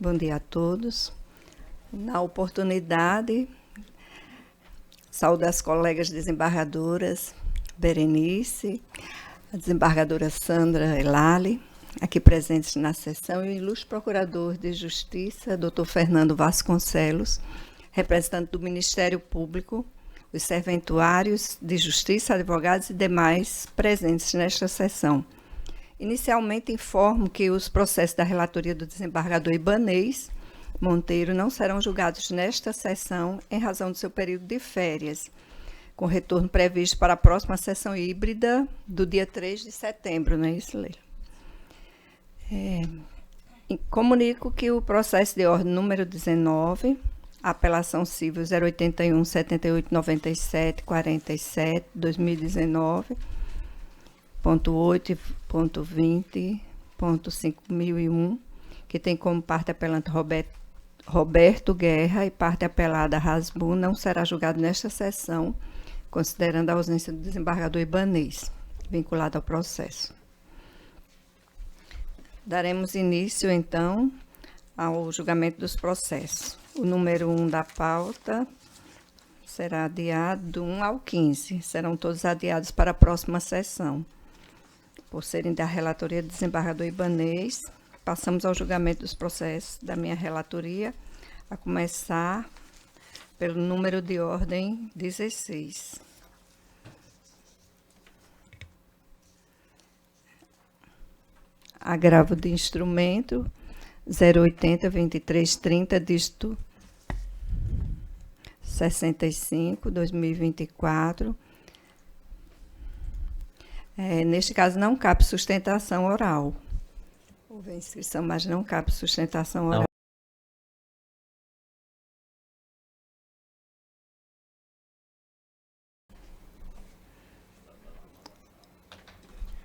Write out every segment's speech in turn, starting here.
Bom dia a todos. Na oportunidade, saúdo as colegas desembargadoras Berenice, a desembargadora Sandra Elali, aqui presentes na sessão, e o ilustre procurador de Justiça, Dr. Fernando Vasconcelos, representante do Ministério Público, os serventuários de Justiça, advogados e demais presentes nesta sessão. Inicialmente, informo que os processos da relatoria do desembargador Ibanez Monteiro não serão julgados nesta sessão em razão do seu período de férias, com retorno previsto para a próxima sessão híbrida do dia 3 de setembro, não é isso, Leila? Comunico que o processo de ordem número 19, apelação civil 081 78 97 47 2019, ponto 8, ponto 20, ponto 5001, que tem como parte apelante Roberto Guerra e parte apelada Rasbu, não será julgado nesta sessão, considerando a ausência do desembargador Ibanez, vinculado ao processo. Daremos início, então, ao julgamento dos processos. O número 1 da pauta será adiado do 1 ao 15. Serão todos adiados para a próxima sessão. Por serem da relatoria do desembargador Ibanez, passamos ao julgamento dos processos da minha relatoria, a começar pelo número de ordem 16. Agravo de instrumento 080 23 30, dígito 65, 2024. Neste caso, não cabe sustentação oral. Houve inscrição, mas não cabe sustentação oral.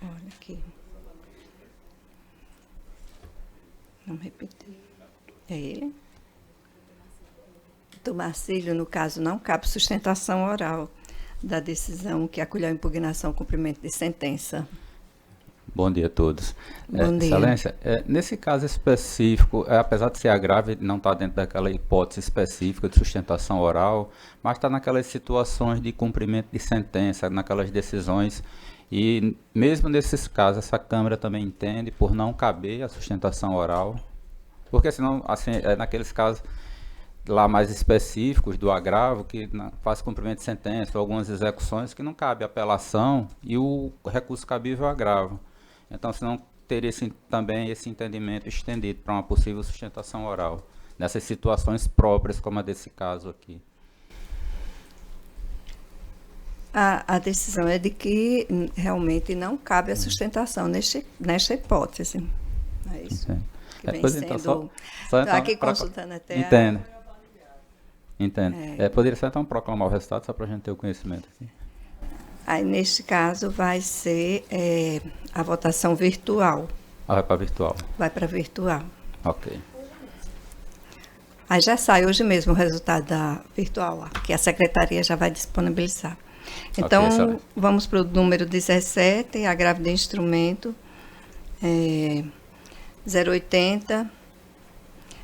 Olha aqui. Não repetir. É ele? Do Marcílio, no caso, não cabe sustentação oral da decisão que acolheu a impugnação ao cumprimento de sentença. Bom dia a todos. Bom dia. Excelência, nesse caso específico, apesar de ser agravo, não está dentro daquela hipótese específica de sustentação oral, mas está naquelas situações de cumprimento de sentença, naquelas decisões, e mesmo nesses casos, essa Câmara também entende por não caber a sustentação oral, porque senão, assim, naqueles casos lá mais específicos do agravo, que faz cumprimento de sentença, ou algumas execuções que não cabe apelação e o recurso cabível é o agravo. Então, senão teria também esse entendimento estendido para uma possível sustentação oral, nessas situações próprias, como a desse caso aqui. A decisão é de que realmente não cabe a sustentação nesta hipótese. É isso. Que vem sendo... Então, estou aqui consultando até Entendo. Poderia ser então proclamar o resultado, só para a gente ter o conhecimento aqui. Aí, neste caso, vai ser a votação virtual. Vai para virtual. Vai para virtual. Ok. Aí já sai hoje mesmo o resultado da virtual, que a secretaria já vai disponibilizar. Então, okay, vamos para o número 17, agravo de instrumento 080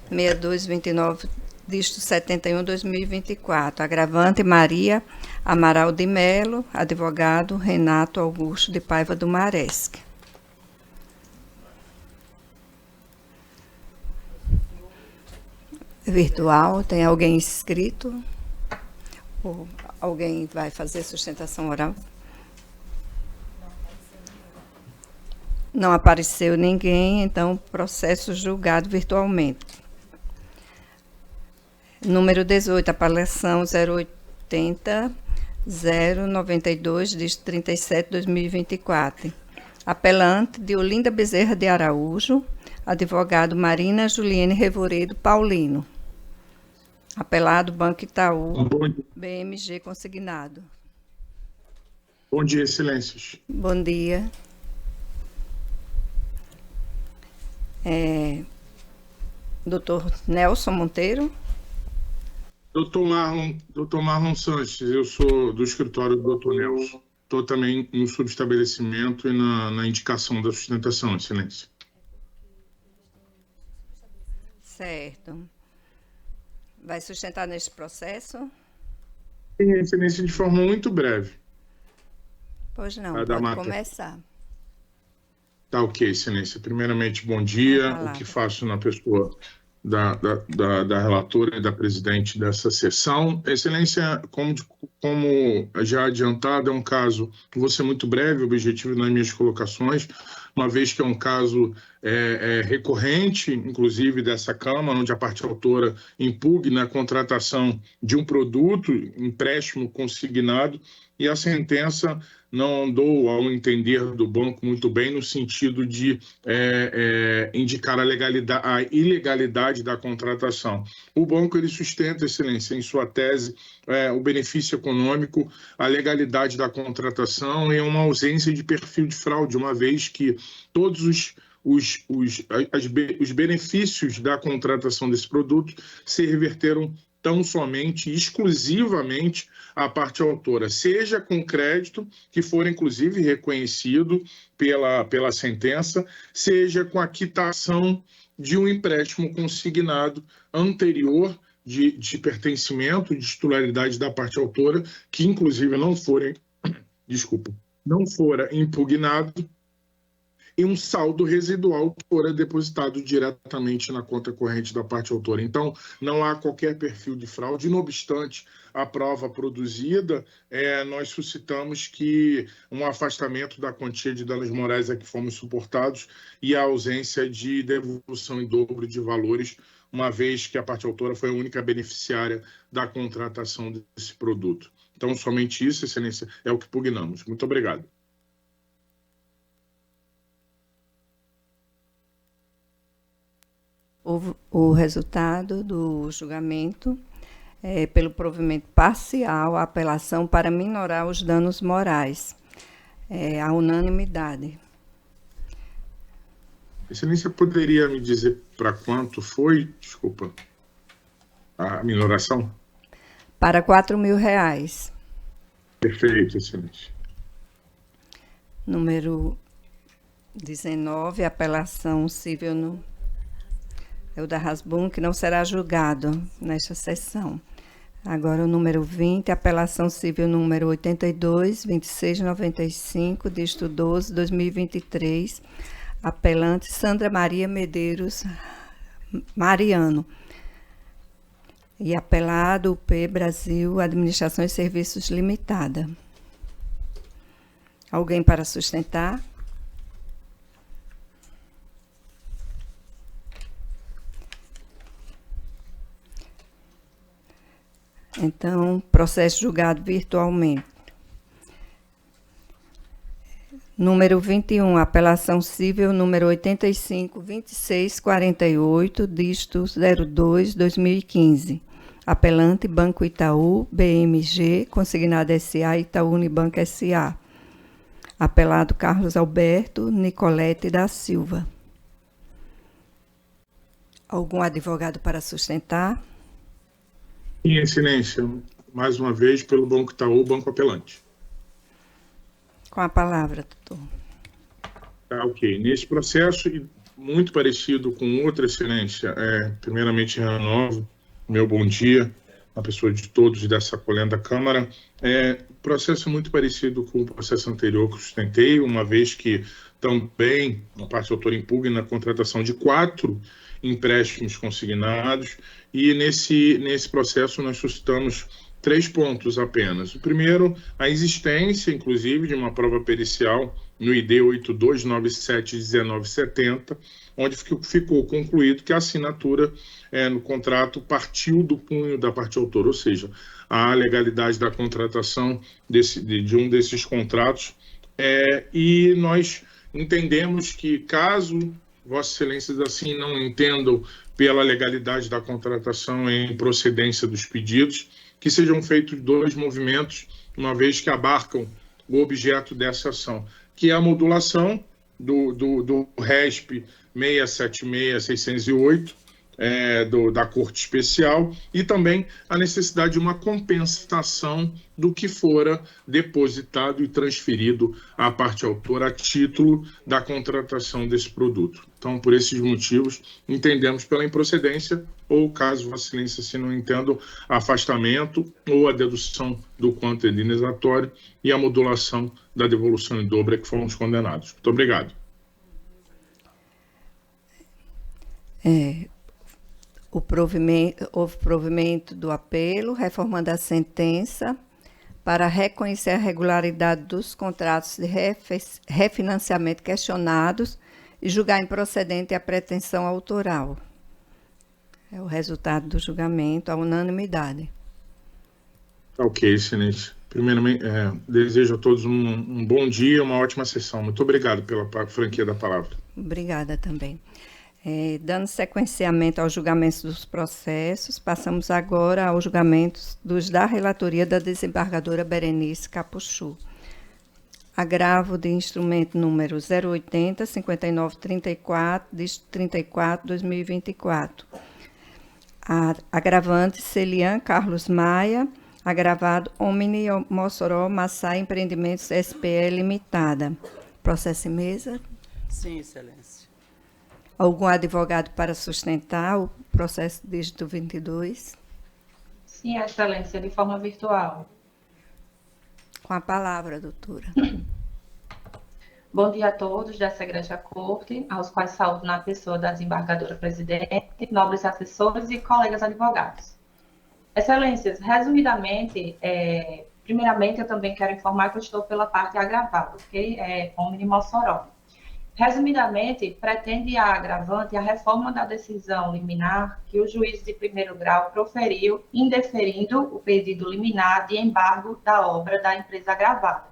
6229, dígito 71, 2024. Agravante Maria Amaral de Melo, advogado Renato Augusto de Paiva do Maresque. Virtual, tem alguém inscrito? Ou alguém vai fazer sustentação oral? Não apareceu ninguém, então processo julgado virtualmente. Número 18, apelação 080 092, dígito 37, 2024. Apelante de Olinda Bezerra de Araújo, advogado Marina Juliene Revoredo Paulino. Apelado Banco Itaú, BMG consignado. Bom dia, excelências. Bom dia. Doutor Nelson Monteiro. Doutor Marlon Sanches, eu sou do escritório do doutor Nelson. Estou também no subestabelecimento e na indicação da sustentação, excelência. Certo. Vai sustentar neste processo? Sim, Excelência, de forma muito breve. Pois não, Vai dar pode mata. começar. Tá ok, Excelência. Primeiramente, bom Com a dia. O palavra. que faço na pessoa da relatora e da presidente dessa sessão. Excelência, como já adiantado, é um caso que vou ser muito breve, objetivo nas minhas colocações, uma vez que é um caso recorrente, inclusive dessa Câmara, onde a parte autora impugna a contratação de um produto, empréstimo consignado, e a sentença não andou, ao entender do banco, muito bem, no sentido de indicar a ilegalidade da contratação. O banco ele sustenta, Excelência, em sua tese, o benefício econômico, a legalidade da contratação e uma ausência de perfil de fraude, uma vez que todos os benefícios da contratação desse produto se reverteram tão somente, exclusivamente, à parte autora, seja com crédito, que for inclusive reconhecido pela sentença, seja com a quitação de um empréstimo consignado anterior de pertencimento, de titularidade da parte autora, que inclusive não fora impugnado, e um saldo residual que fora depositado diretamente na conta corrente da parte autora. Então, não há qualquer perfil de fraude. Não obstante a prova produzida, nós suscitamos que um afastamento da quantia de danos morais a que fomos suportados e a ausência de devolução em dobro de valores, uma vez que a parte autora foi a única beneficiária da contratação desse produto. Então, somente isso, Excelência, é o que pugnamos. Muito obrigado. O resultado do julgamento é pelo provimento parcial, a apelação para minorar os danos morais. A unanimidade. Excelência, poderia me dizer para quanto foi, desculpa, a minoração? Para R$4.000. Perfeito, Excelência. Número 19, apelação civil é o da Rasbun, que não será julgado nesta sessão. Agora o número 20, apelação civil número 82.2695, dígito 12, 2023, apelante Sandra Maria Medeiros Mariano. E apelado UP Brasil Administração e Serviços Limitada. Alguém para sustentar? Então, processo julgado virtualmente. Número 21, apelação civil número 85.2648, dígito 02, 2015. Apelante Banco Itaú, BMG, consignado SA, Itaú Unibanco SA. Apelado Carlos Alberto Nicolete da Silva. Algum advogado para sustentar? Em excelência, mais uma vez, pelo Banco Itaú, Banco Apelante. Com a palavra, doutor. Tá, ok. Nesse processo, muito parecido com outra excelência, primeiramente renovo meu bom dia à pessoa de todos dessa colenda Câmara. Processo muito parecido com o processo anterior que eu sustentei, uma vez que também a parte autora impugna a contratação de 4 empréstimos consignados, e nesse processo nós suscitamos 3 pontos apenas. O primeiro, a existência, inclusive, de uma prova pericial no ID 82971970, onde ficou concluído que a assinatura no contrato partiu do punho da parte autora, ou seja, a legalidade da contratação de um desses contratos, e nós entendemos que, caso Vossa Excelências assim não entendam pela legalidade da contratação em procedência dos pedidos, que sejam feitos 2 movimentos, uma vez que abarcam o objeto dessa ação, que é a modulação do RESP 676.608, da Corte Especial e também a necessidade de uma compensação do que fora depositado e transferido à parte autora a título da contratação desse produto. Então, por esses motivos, entendemos pela improcedência ou, caso Vossa Excelência se não entenda, afastamento ou a dedução do quanto indenizatório e a modulação da devolução em dobro a que fomos condenados. Muito obrigado. Houve provimento do apelo, reformando a sentença para reconhecer a regularidade dos contratos de refinanciamento questionados e julgar improcedente a pretensão autoral. É o resultado do julgamento, a unanimidade. Ok, excelente. Primeiramente, desejo a todos um bom dia, uma ótima sessão. Muito obrigado pela franquia da palavra. Obrigada também. Dando sequenciamento aos julgamentos dos processos, passamos agora aos julgamentos da relatoria da desembargadora Berenice Capuchu. Agravo de instrumento número 080-5934, dígito 34, 2024. Agravante Celian Carlos Maia, agravado Omni Mossoró Massai Empreendimentos SPE Limitada. Processo em mesa. Sim, Excelência. Algum advogado para sustentar o processo dígito 22? Sim, Excelência, de forma virtual. Com a palavra, doutora. Bom dia a todos dessa Igreja Corte, aos quais saúdo na pessoa da desembargadora presidente, nobres assessores e colegas advogados. Excelências, resumidamente, primeiramente eu também quero informar que eu estou pela parte agravada, ok? Omni Mossoró. Resumidamente, pretende a agravante a reforma da decisão liminar que o juiz de primeiro grau proferiu, indeferindo o pedido liminar de embargo da obra da empresa agravada,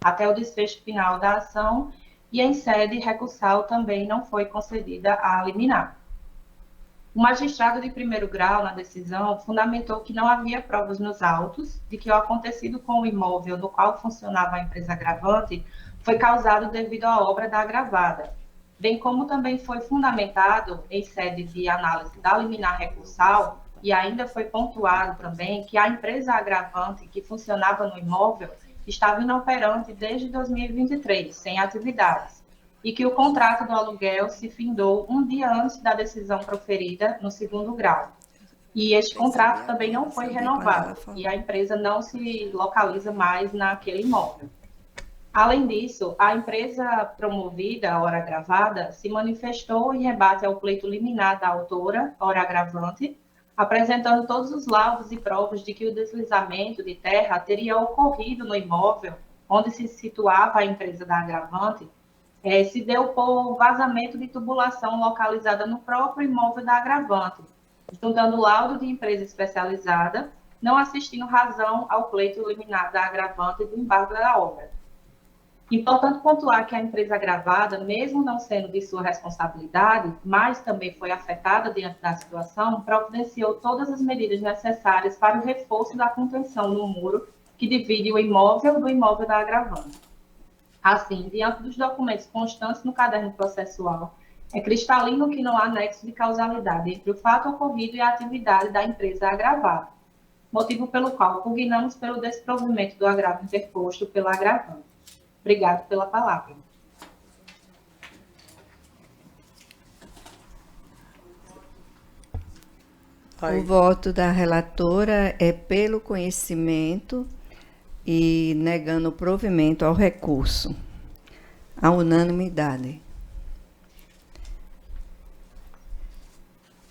até o desfecho final da ação, e em sede recursal também não foi concedida a liminar. O magistrado de primeiro grau, na decisão, fundamentou que não havia provas nos autos de que o acontecido com o imóvel no qual funcionava a empresa agravante foi causado devido à obra da agravada, bem como também foi fundamentado, em sede de análise da liminar recursal, e ainda foi pontuado também que a empresa agravante que funcionava no imóvel estava inoperante desde 2023, sem atividades, e que o contrato do aluguel se findou um dia antes da decisão proferida no segundo grau. E este contrato também não foi renovado, e a empresa não se localiza mais naquele imóvel. Além disso, a empresa promovida, a hora agravada, se manifestou em rebate ao pleito liminar da autora, hora agravante, apresentando todos os laudos e provas de que o deslizamento de terra teria ocorrido no imóvel onde se situava a empresa da agravante, se deu por vazamento de tubulação localizada no próprio imóvel da agravante, estudando laudo de empresa especializada, não assistindo razão ao pleito liminar da agravante do embargo da obra. Importante pontuar que a empresa agravada, mesmo não sendo de sua responsabilidade, mas também foi afetada diante da situação, providenciou todas as medidas necessárias para o reforço da contenção no muro que divide o imóvel do imóvel da agravante. Assim, diante dos documentos constantes no caderno processual, é cristalino que não há nexo de causalidade entre o fato ocorrido e a atividade da empresa agravada, motivo pelo qual pugnamos pelo desprovimento do agravo interposto pela agravante. Obrigado pela palavra. O voto da relatora é pelo conhecimento e negando o provimento ao recurso. A unanimidade.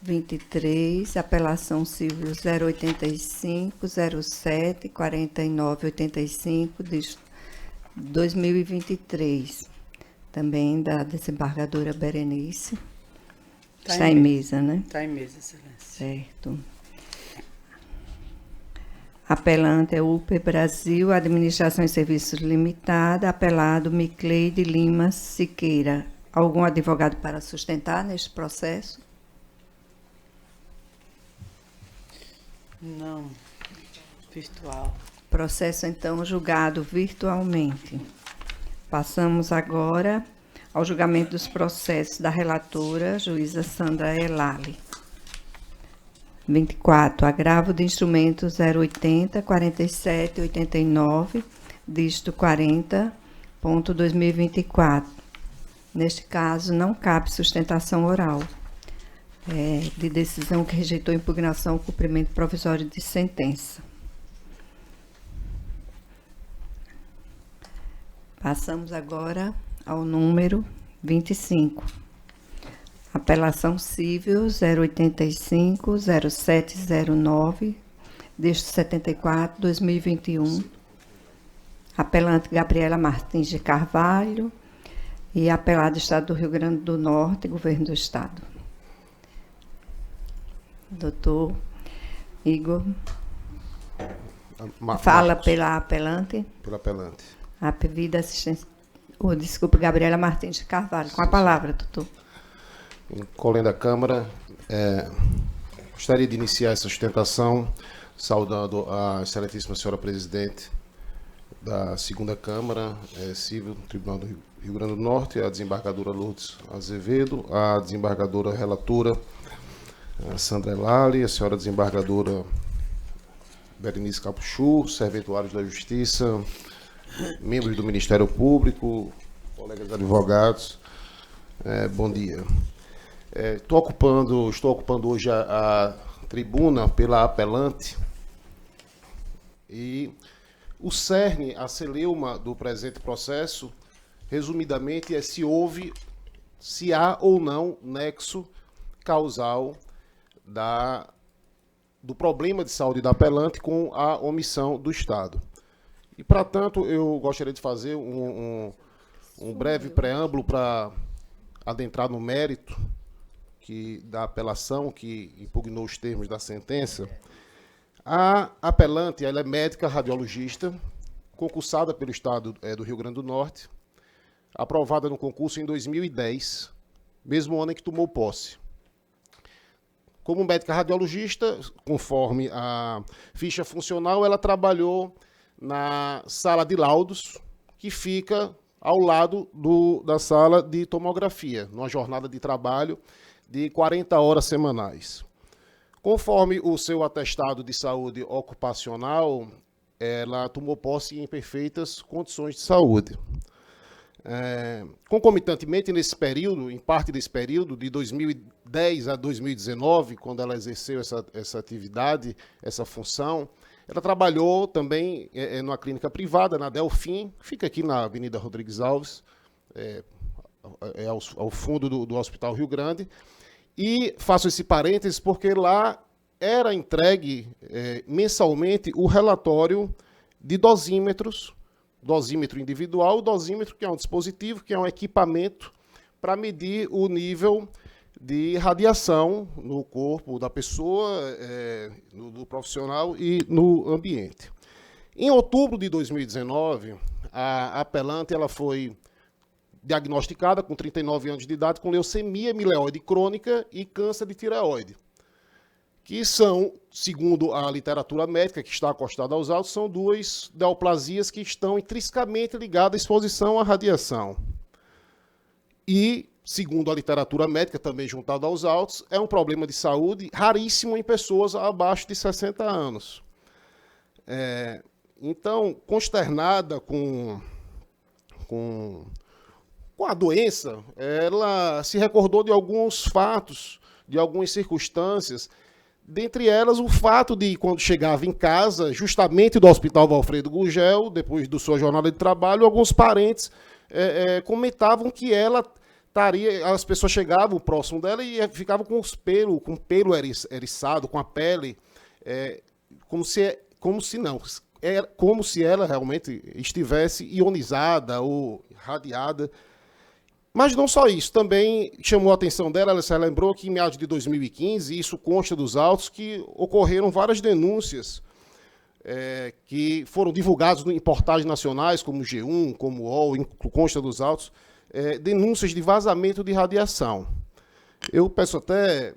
23, apelação civil 085, 07, 49, 85, de 2023, também da desembargadora Berenice. Está em mesa, né? Está em mesa, Excelência. Certo. Apelante é UP Brasil, Administração e Serviços Limitada, apelado Micleide Lima Siqueira. Algum advogado para sustentar neste processo? Não. Virtual. Processo, então, julgado virtualmente. Passamos agora ao julgamento dos processos da relatora, juíza Sandra Elali. 24, agravo de instrumento 080 47 89, dígito 40.2024. Neste caso, não cabe sustentação oral. De decisão que rejeitou impugnação ao cumprimento provisório de sentença. Passamos agora ao número 25. Apelação civil 085 0709, dígito 74, 2021. Apelante Gabriela Martins de Carvalho e apelado Estado do Rio Grande do Norte, Governo do Estado. Doutor Igor, fala pela apelante. Pela apelante. A pedida assistência. Desculpe, Gabriela Martins de Carvalho. Com a palavra, doutor. Colém da Câmara, gostaria de iniciar essa sustentação saudando a excelentíssima senhora presidente da segunda Câmara Civil do Tribunal do Rio Grande do Norte, a desembargadora Lourdes Azevedo, a desembargadora relatora a Sandra Lali, a senhora desembargadora Berenice Capuchu, serventuários da Justiça, membros do Ministério Público, colegas advogados, bom dia. Estou ocupando hoje a tribuna pela apelante e o cerne, a celeuma do presente processo, resumidamente, é se há ou não nexo causal do problema de saúde da apelante com a omissão do Estado. E, para tanto, eu gostaria de fazer um breve preâmbulo para adentrar no mérito da apelação que impugnou os termos da sentença. A apelante, ela é médica radiologista, concursada pelo Estado do Rio Grande do Norte, aprovada no concurso em 2010, mesmo ano em que tomou posse. Como médica radiologista, conforme a ficha funcional, ela trabalhou na sala de laudos, que fica ao lado da sala de tomografia, numa jornada de trabalho de 40 horas semanais. Conforme o seu atestado de saúde ocupacional, ela tomou posse em perfeitas condições de saúde. Concomitantemente, nesse período, em parte desse período, de 2010 a 2019, quando ela exerceu essa atividade, essa função, ela trabalhou também numa clínica privada, na Delfim, fica aqui na Avenida Rodrigues Alves, ao fundo do Hospital Rio Grande. E faço esse parênteses porque lá era entregue mensalmente o relatório de dosímetros, dosímetro individual, dosímetro que é um dispositivo, que é um equipamento para medir o nível de radiação no corpo da pessoa, do profissional e no ambiente. Em outubro de 2019, a apelante ela foi diagnosticada com 39 anos de idade com leucemia mieloide crônica e câncer de tireoide, que são, segundo a literatura médica que está acostada aos autos, são duas neoplasias que estão intrinsecamente ligadas à exposição à radiação. E, segundo a literatura médica, também juntada aos autos, é um problema de saúde raríssimo em pessoas abaixo de 60 anos. Então, consternada com a doença, ela se recordou de alguns fatos, de algumas circunstâncias, dentre elas o fato de, quando chegava em casa, justamente do Hospital Valfredo Gurgel, depois da sua jornada de trabalho, alguns parentes comentavam que ela as pessoas chegavam próximo dela e ficavam com o pelo eriçado, com a pele, como se ela realmente estivesse ionizada ou radiada. Mas não só isso, também chamou a atenção dela, ela se lembrou que em meados de 2015, isso consta dos autos, que ocorreram várias denúncias que foram divulgadas em portais nacionais, como o G1, como o UOL, consta dos autos, denúncias de vazamento de radiação. Eu peço até,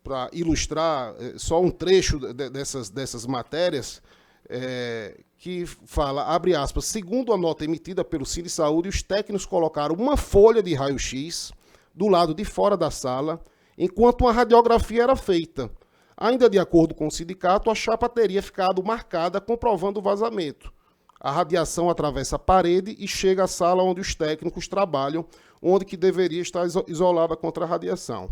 para ilustrar só um trecho dessas matérias, que fala, abre aspas, segundo a nota emitida pelo Cine Saúde, os técnicos colocaram uma folha de raio-x do lado de fora da sala, enquanto uma radiografia era feita. Ainda de acordo com o sindicato, a chapa teria ficado marcada comprovando o vazamento. A radiação atravessa a parede e chega à sala onde os técnicos trabalham, onde que deveria estar isolada contra a radiação.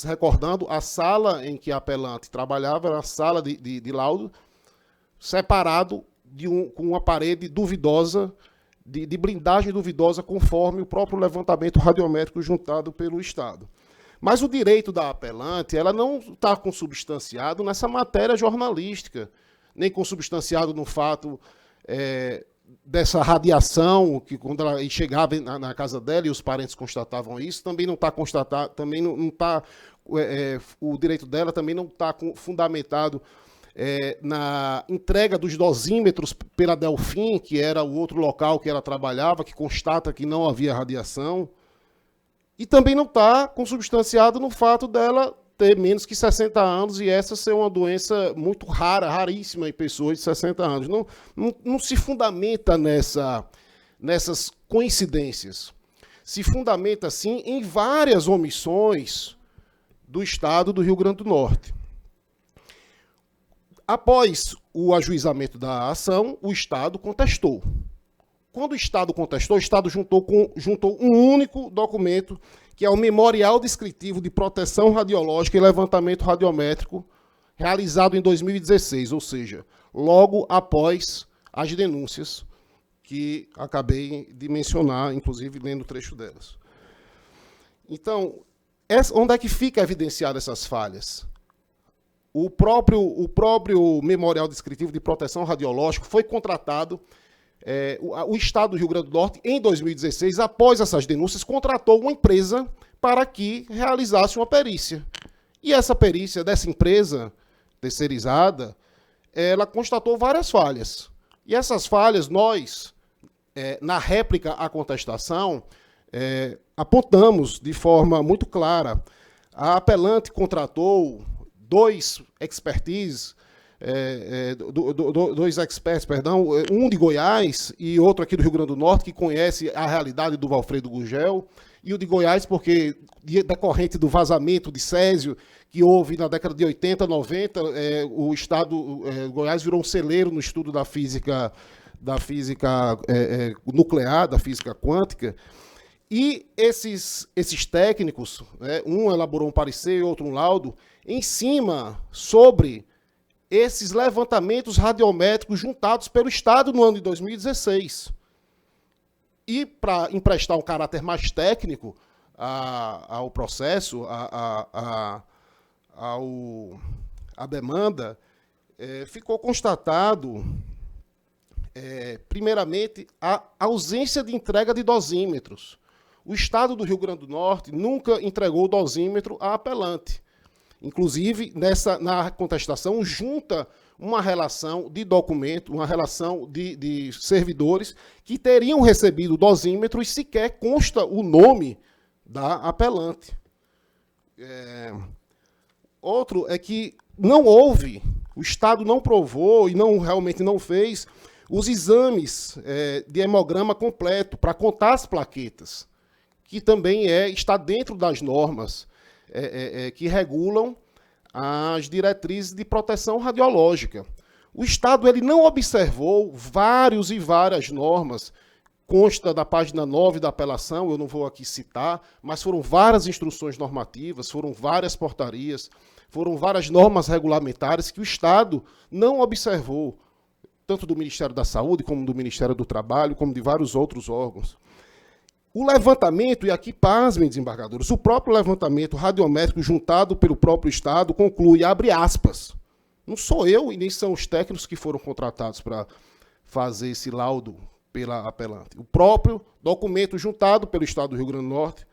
Recordando, a sala em que a apelante trabalhava era a sala de laudo, separado com uma parede duvidosa, de blindagem duvidosa, conforme o próprio levantamento radiométrico juntado pelo Estado. Mas o direito da apelante, ela não está consubstanciado nessa matéria jornalística, nem consubstanciado no fato dessa radiação, que quando ela chegava na casa dela e os parentes constatavam isso, também não está constatado, também não está, o direito dela também não está fundamentado na entrega dos dosímetros pela Delfim, que era o outro local que ela trabalhava, que constata que não havia radiação, e também não está consubstanciado no fato dela ter menos que 60 anos e essa ser uma doença muito rara, raríssima em pessoas de 60 anos. Não se fundamenta nessas coincidências. Se fundamenta, sim, em várias omissões do Estado do Rio Grande do Norte. Após o ajuizamento da ação, o Estado contestou. Quando o Estado contestou, o Estado juntou um único documento, que é o Memorial Descritivo de Proteção Radiológica e Levantamento Radiométrico, realizado em 2016, ou seja, logo após as denúncias que acabei de mencionar, inclusive lendo o trecho delas. Então, onde é que fica evidenciada essas falhas? O próprio Memorial Descritivo de Proteção Radiológica foi contratado. O Estado do Rio Grande do Norte, em 2016, após essas denúncias, contratou uma empresa para que realizasse uma perícia. E essa perícia dessa empresa terceirizada, ela constatou várias falhas. E essas falhas, nós, na réplica à contestação, apontamos de forma muito clara. A apelante contratou dois experts, um de Goiás e outro aqui do Rio Grande do Norte, que conhece a realidade do Valfredo Gurgel, e o de Goiás porque, decorrente do vazamento de césio que houve na década de 80, 90, o Estado Goiás virou um celeiro no estudo da física nuclear, da física quântica, e esses técnicos, um elaborou um parecer e outro um laudo, em cima sobre esses levantamentos radiométricos juntados pelo Estado no ano de 2016. E, para emprestar um caráter mais técnico ao processo, à demanda, ficou constatado, primeiramente, a ausência de entrega de dosímetros. O Estado do Rio Grande do Norte nunca entregou o dosímetro à apelante. Inclusive, na contestação, junta uma relação de documento, uma relação de servidores que teriam recebido o dosímetro e sequer consta o nome da apelante. Outro é que não houve, o Estado não provou e realmente não fez os exames de hemograma completo para contar as plaquetas, que também está dentro das normas que regulam as diretrizes de proteção radiológica. O Estado ele não observou várias normas, consta da página 9 da apelação, eu não vou aqui citar, mas foram várias instruções normativas, foram várias portarias, foram várias normas regulamentares que o Estado não observou, tanto do Ministério da Saúde, como do Ministério do Trabalho, como de vários outros órgãos. O levantamento, e aqui pasmem, desembargadores, o próprio levantamento radiométrico juntado pelo próprio Estado conclui, abre aspas, não sou eu e nem são os técnicos que foram contratados para fazer esse laudo pela apelante. O próprio documento juntado pelo Estado do Rio Grande do Norte,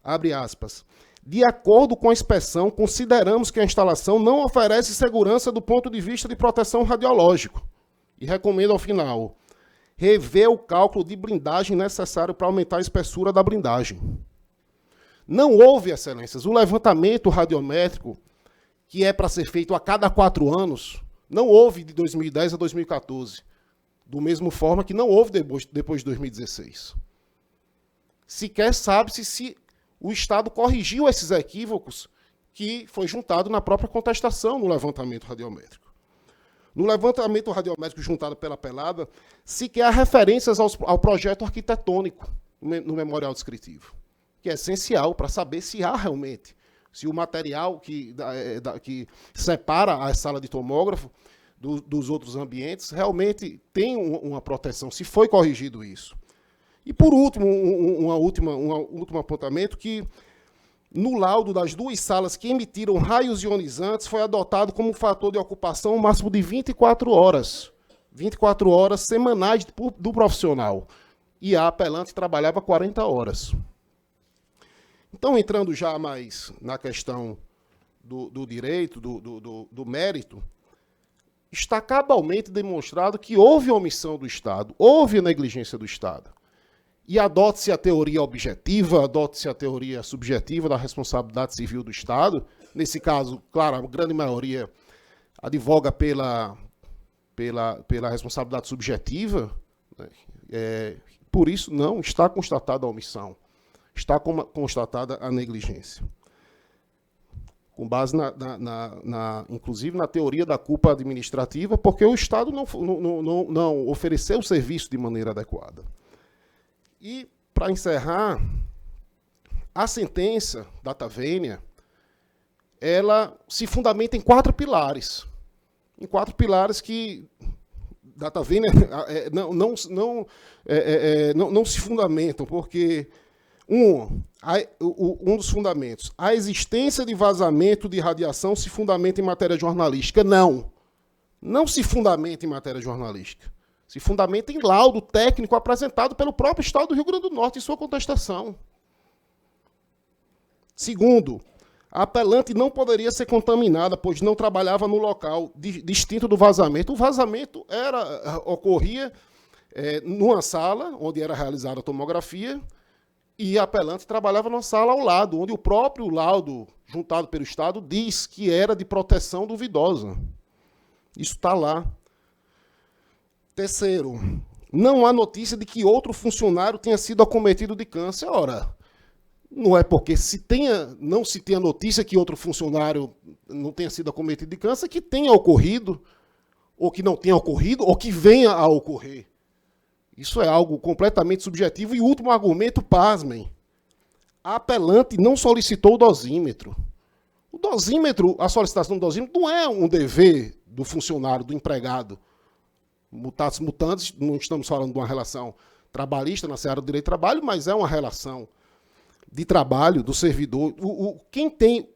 abre aspas, de acordo com a inspeção, consideramos que a instalação não oferece segurança do ponto de vista de proteção radiológico. E recomendo ao final rever o cálculo de blindagem necessário para aumentar a espessura da blindagem. Não houve, excelências, o levantamento radiométrico, que é para ser feito a cada 4 anos, não houve de 2010 a 2014, do mesmo forma que não houve depois de 2016. Sequer sabe-se se o Estado corrigiu esses equívocos que foi juntado na própria contestação no levantamento radiométrico. No levantamento radiométrico juntado pela Pelada, sequer há referências ao projeto arquitetônico no memorial descritivo, que é essencial para saber se há realmente, se o material que separa a sala de tomógrafo dos outros ambientes realmente tem uma proteção, se foi corrigido isso. E, por último, um último apontamento, que no laudo das 2 salas que emitiram raios ionizantes foi adotado como fator de ocupação um máximo de 24 horas. 24 horas semanais do profissional. E a apelante trabalhava 40 horas. Então, entrando já mais na questão do direito, do mérito, está cabalmente demonstrado que houve omissão do Estado, houve negligência do Estado. E adote-se a teoria objetiva, adote-se a teoria subjetiva da responsabilidade civil do Estado. Nesse caso, claro, a grande maioria advoga pela responsabilidade subjetiva. Por isso, não está constatada a omissão. Está constatada a negligência. Com base, inclusive, na teoria da culpa administrativa, porque o Estado não ofereceu o serviço de maneira adequada. E, para encerrar, a sentença data vênia, ela se fundamenta em 4 pilares. Em 4 pilares que data vênia não se fundamentam, porque, um dos fundamentos, a existência de vazamento de radiação se fundamenta em matéria jornalística. Não se fundamenta em matéria jornalística. Se fundamenta em laudo técnico apresentado pelo próprio Estado do Rio Grande do Norte em sua contestação. Segundo, a apelante não poderia ser contaminada, pois não trabalhava no local distinto do vazamento. O vazamento ocorria numa sala onde era realizada a tomografia e a apelante trabalhava numa sala ao lado, onde o próprio laudo juntado pelo Estado diz que era de proteção duvidosa. Isso está lá. Terceiro, não há notícia de que outro funcionário tenha sido acometido de câncer. Ora, não é porque não se tenha notícia que outro funcionário não tenha sido acometido de câncer que tenha ocorrido, ou que não tenha ocorrido, ou que venha a ocorrer. Isso é algo completamente subjetivo. E o último argumento, pasmem. A apelante não solicitou o dosímetro. O dosímetro, a solicitação do dosímetro não é um dever do funcionário, do empregado. Mutatis mutandis, não estamos falando de uma relação trabalhista na seara do direito do trabalho, mas é uma relação de trabalho do servidor. Quem tem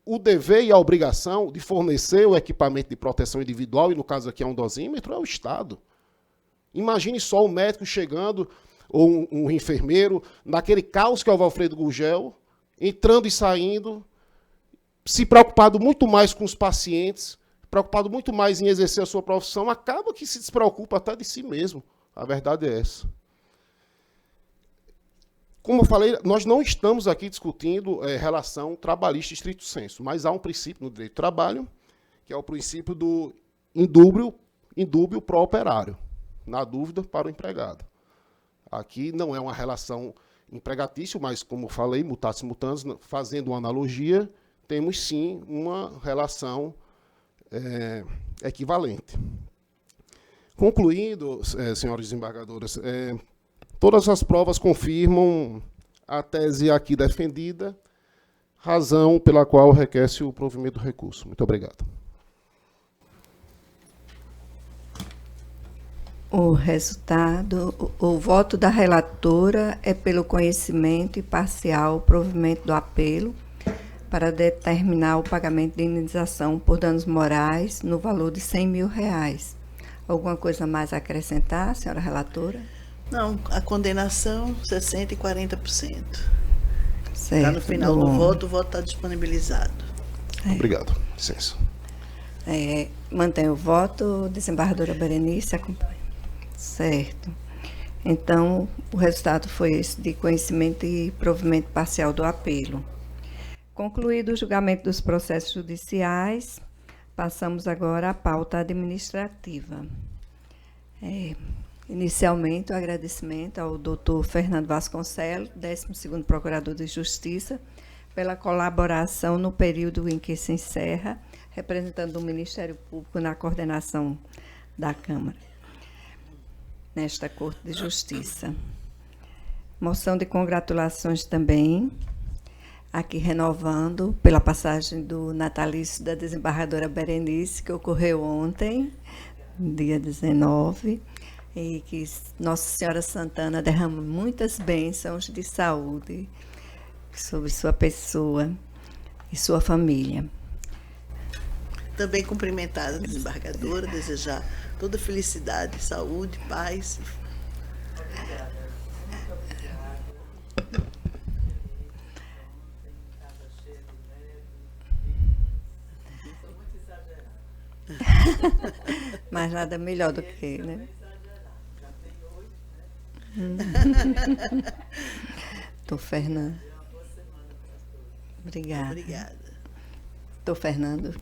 o dever e a obrigação de fornecer o equipamento de proteção individual, e no caso aqui é um dosímetro, é o Estado. Imagine só o médico chegando, ou um enfermeiro, naquele caos que é o Valfredo Gurgel, entrando e saindo, se preocupado muito mais com os pacientes, preocupado muito mais em exercer a sua profissão, acaba que se despreocupa até de si mesmo. A verdade é essa. Como eu falei, nós não estamos aqui discutindo relação trabalhista estrito sensu, mas há um princípio no direito do trabalho, que é o princípio do indúbio pro operário, na dúvida para o empregado. Aqui não é uma relação empregatícia, mas, como eu falei, mutatis mutandis, fazendo uma analogia, temos sim uma relação equivalente. Concluindo, senhoras desembargadoras, todas as provas confirmam a tese aqui defendida, razão pela qual requer-se o provimento do recurso. Muito obrigado. O resultado, o voto da relatora é pelo conhecimento e parcial provimento do apelo para determinar o pagamento de indenização por danos morais no valor de R$100 mil. Alguma coisa mais a acrescentar, senhora relatora? Não, a condenação 60% e 40%. Certo. Está no final do voto, o voto está disponibilizado. Obrigado. Licença. Mantém o voto, desembargadora Berenice, acompanha. Certo. Então, o resultado foi esse de conhecimento e provimento parcial do apelo. Concluído o julgamento dos processos judiciais, passamos agora à pauta administrativa. Inicialmente, o agradecimento ao doutor Fernando Vasconcelos, 12º Procurador de Justiça, pela colaboração no período em que se encerra, representando o Ministério Público na coordenação da Câmara, nesta Corte de Justiça. Moção de congratulações também, aqui renovando pela passagem do natalício da desembargadora Berenice, que ocorreu ontem, dia 19, e que Nossa Senhora Santana derrama muitas bênçãos de saúde sobre sua pessoa e sua família. Também cumprimentar a desembargadora, desejar toda felicidade, saúde, paz. Mas nada melhor do que, né? Tô Fernando. Obrigada. Obrigada. Tô Fernando.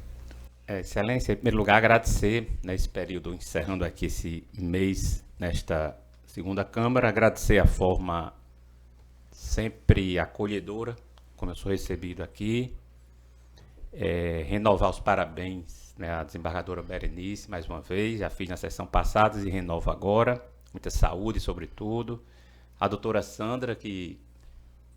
Excelência, em primeiro lugar, agradecer nesse período, encerrando aqui esse mês, nesta segunda Câmara, agradecer a forma sempre acolhedora, como eu sou recebido aqui, renovar os parabéns, né, à desembargadora Berenice, mais uma vez, já fiz na sessão passada e renovo agora, muita saúde, sobretudo, a doutora Sandra, que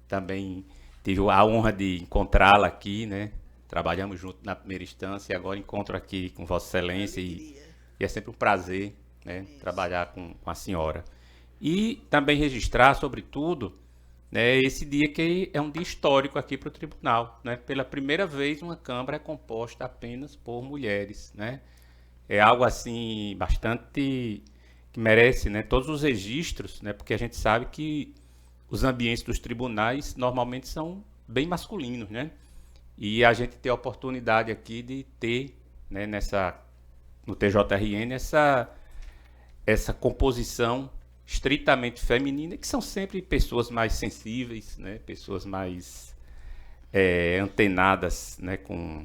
também tive a honra de encontrá-la aqui, né? Trabalhamos juntos na primeira instância e agora encontro aqui com Vossa Excelência e é sempre um prazer, né, trabalhar com a senhora. E também registrar, sobretudo, né, esse dia que é um dia histórico aqui para o tribunal, né? Pela primeira vez uma Câmara é composta apenas por mulheres, né? É algo assim bastante que merece, né, todos os registros, né? Porque a gente sabe que os ambientes dos tribunais normalmente são bem masculinos, né? E a gente tem a oportunidade aqui de ter, né, no TJRN essa composição estritamente feminina, que são sempre pessoas mais sensíveis, né, pessoas mais antenadas, né, com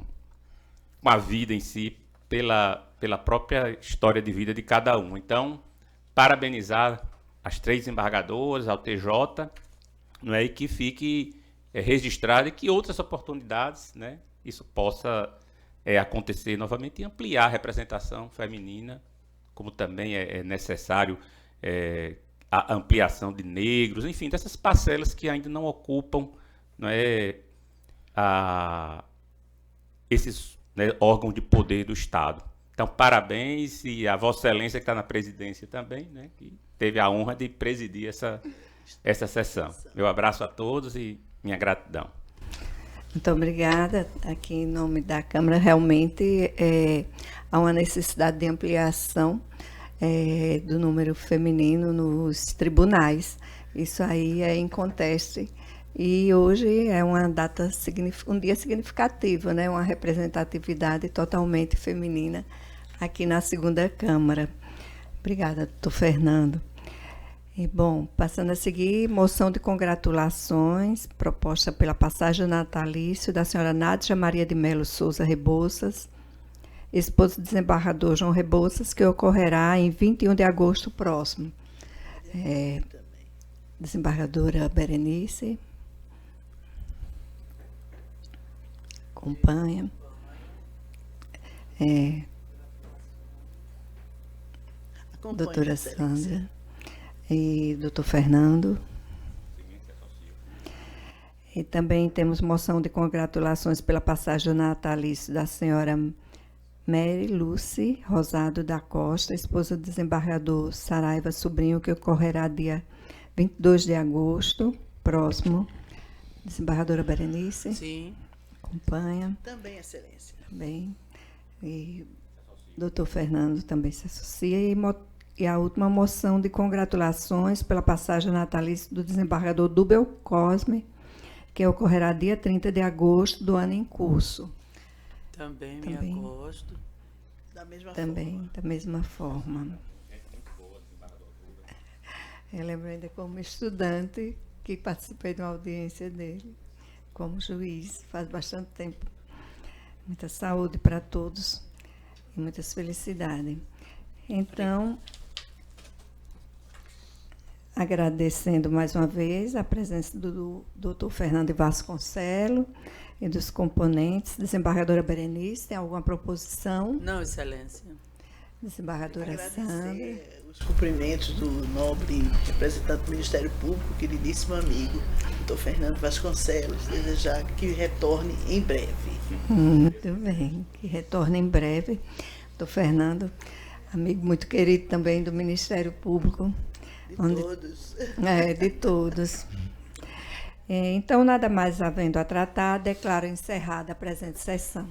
a vida em si, pela própria história de vida de cada um. Então, parabenizar as 3 desembargadoras, ao TJ, não é, e que fique registrado e que outras oportunidades, né, isso possa acontecer novamente e ampliar a representação feminina, como também é necessário a ampliação de negros, enfim, dessas parcelas que ainda não ocupam, não é, esses, né, órgãos de poder do Estado. Então, parabéns, e a Vossa Excelência, que está na presidência também, né, que teve a honra de presidir essa sessão. Meu abraço a todos e minha gratidão. Muito obrigada. Aqui, em nome da Câmara, realmente há uma necessidade de ampliação do número feminino nos tribunais. Isso aí é inconteste. E hoje é uma data, um dia significativo, né? Uma representatividade totalmente feminina aqui na segunda Câmara. Obrigada, doutor Fernando. E, bom, passando a seguir, moção de congratulações, proposta pela passagem natalício da senhora Nádia Maria de Melo Souza Rebouças, esposa do desembargador João Rebouças, que ocorrerá em 21 de agosto próximo. Desembargadora Berenice, acompanha. Doutora Sandra. E doutor Fernando. E também temos moção de congratulações pela passagem natalício da senhora Mary Lucy Rosado da Costa, esposa do desembargador Saraiva Sobrinho, que ocorrerá dia 22 de agosto, próximo. Desembargadora Berenice. Sim. Acompanha. Também, Excelência. Também. E doutor Fernando também se associa. E a última moção de congratulações pela passagem natalícia do desembargador Dubel Cosme, que ocorrerá dia 30 de agosto do ano em curso. Também em agosto. Da mesma forma. Eu lembro ainda como estudante que participei de uma audiência dele, como juiz, faz bastante tempo. Muita saúde para todos e muitas felicidades. Então, agradecendo mais uma vez a presença do Dr. Fernando Vasconcelos e dos componentes. Desembargadora Berenice, tem alguma proposição? Não, Excelência. Desembargadora Sandra. Os cumprimentos do nobre representante do Ministério Público, queridíssimo amigo, Dr. Fernando Vasconcelos, desejar que retorne em breve. Muito bem, que retorne em breve. Dr. Fernando, amigo muito querido também do Ministério Público. Todos. De todos. Então, nada mais havendo a tratar, declaro encerrada a presente sessão.